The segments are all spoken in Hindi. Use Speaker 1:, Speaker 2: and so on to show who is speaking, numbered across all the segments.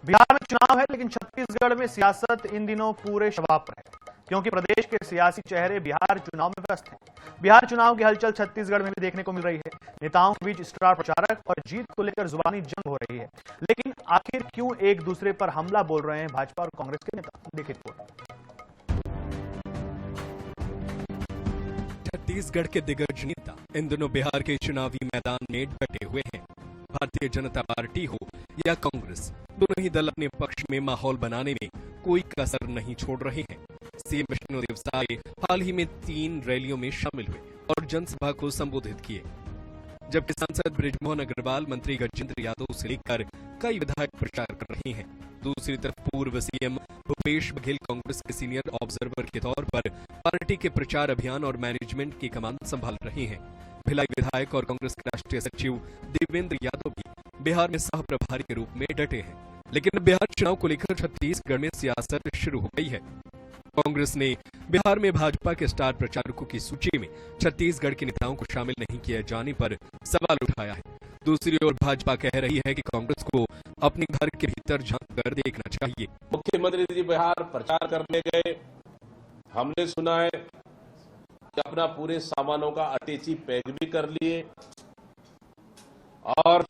Speaker 1: बिहार में चुनाव है, लेकिन छत्तीसगढ़ में सियासत इन दिनों पूरे शबाब पर है, क्योंकि प्रदेश के सियासी चेहरे बिहार चुनाव में व्यस्त हैं। बिहार चुनाव की हलचल छत्तीसगढ़ में भी देखने को मिल रही है। नेताओं के बीच स्टार प्रचारक और जीत को लेकर जुबानी जंग हो रही है। लेकिन आखिर क्यों एक दूसरे पर हमला बोल रहे हैं भाजपा और कांग्रेस के नेता? देखिए रिपोर्ट।
Speaker 2: छत्तीसगढ़ के दिग्गज नेता इन दिनों बिहार के चुनावी मैदान में डटे हुए हैं। भारतीय जनता पार्टी हो या कांग्रेस, दोनों ही दल अपने पक्ष में माहौल बनाने में कोई कसर नहीं छोड़ रहे हैं। सीएम विष्णुदेव साय हाल ही में 3 रैलियों में शामिल हुए और जनसभा को संबोधित किए, जबकि सांसद बृजमोहन अग्रवाल, मंत्री गजेंद्र यादव से लेकर कई विधायक प्रचार कर रहे हैं। दूसरी तरफ पूर्व सीएम भूपेश बघेल कांग्रेस के सीनियर ऑब्जर्वर के तौर पर पार्टी के प्रचार अभियान और मैनेजमेंट की कमान संभाल रहे हैं। भिलाई विधायक और कांग्रेस के राष्ट्रीय सचिव देवेंद्र यादव भी बिहार में सह प्रभारी के रूप में डटे हैं। लेकिन बिहार चुनाव को लेकर छत्तीसगढ़ में सियासत शुरू हो गई है। कांग्रेस ने बिहार में भाजपा के स्टार प्रचारकों की सूची में छत्तीसगढ़ के नेताओं को शामिल नहीं किए जाने पर सवाल उठाया है। दूसरी ओर भाजपा कह रही है कि कांग्रेस को अपने घर के भीतर झांक कर देखना चाहिए।
Speaker 3: मुख्यमंत्री जी बिहार प्रचार करने गए, हमने सुना है कि अपना पूरे सामानों का अटैची पैक भी कर लिए और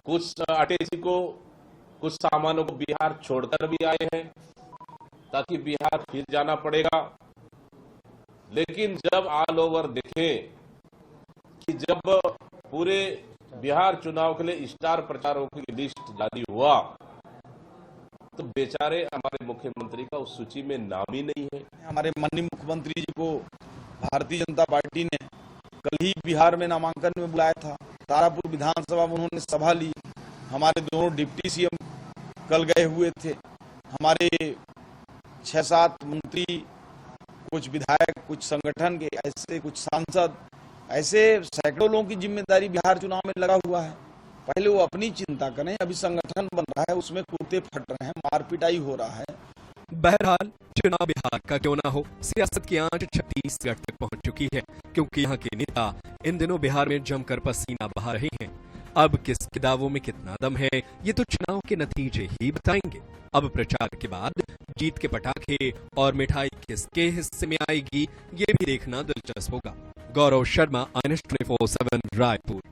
Speaker 3: कुछ अटैची को, कुछ सामानों को बिहार छोड़कर भी आए हैं ताकि बिहार फिर जाना पड़ेगा। लेकिन जब ऑल ओवर देखें कि जब पूरे बिहार चुनाव के लिए स्टार प्रचारकों की लिस्ट जारी हुआ तो बेचारे हमारे मुख्यमंत्री का उस सूची में नाम ही नहीं है।
Speaker 4: हमारे माननीय मुख्यमंत्री जी को भारतीय जनता पार्टी ने कल ही बिहार में नामांकन में बुलाया था। तारापुर विधानसभा में उन्होंने सभा ली। हमारे दोनों डिप्टी सीएम कल गए हुए थे। हमारे 6-7 मंत्री, कुछ विधायक, कुछ संगठन के ऐसे, कुछ सांसद, ऐसे सैकड़ों लोगों की जिम्मेदारी बिहार चुनाव में लगा हुआ है। पहले वो अपनी चिंता करें। अभी संगठन बन रहा है, उसमें कुर्ते फट रहे हैं, मारपिटाई हो रहा है।
Speaker 2: बहरहाल चुनाव बिहार का क्यों ना हो, सियासत की आंच छत्तीसगढ़ तक पहुंच चुकी है, क्योंकि यहाँ के नेता इन दिनों बिहार में जमकर पसीना बहा रहे हैं। अब किसके दावों में कितना दम है, ये तो चुनाव के नतीजे ही बताएंगे। अब प्रचार के बाद जीत के पटाखे और मिठाई किसके हिस्से में आएगी, ये भी देखना दिलचस्प होगा। गौरव शर्मा, INS 24/7 रायपुर।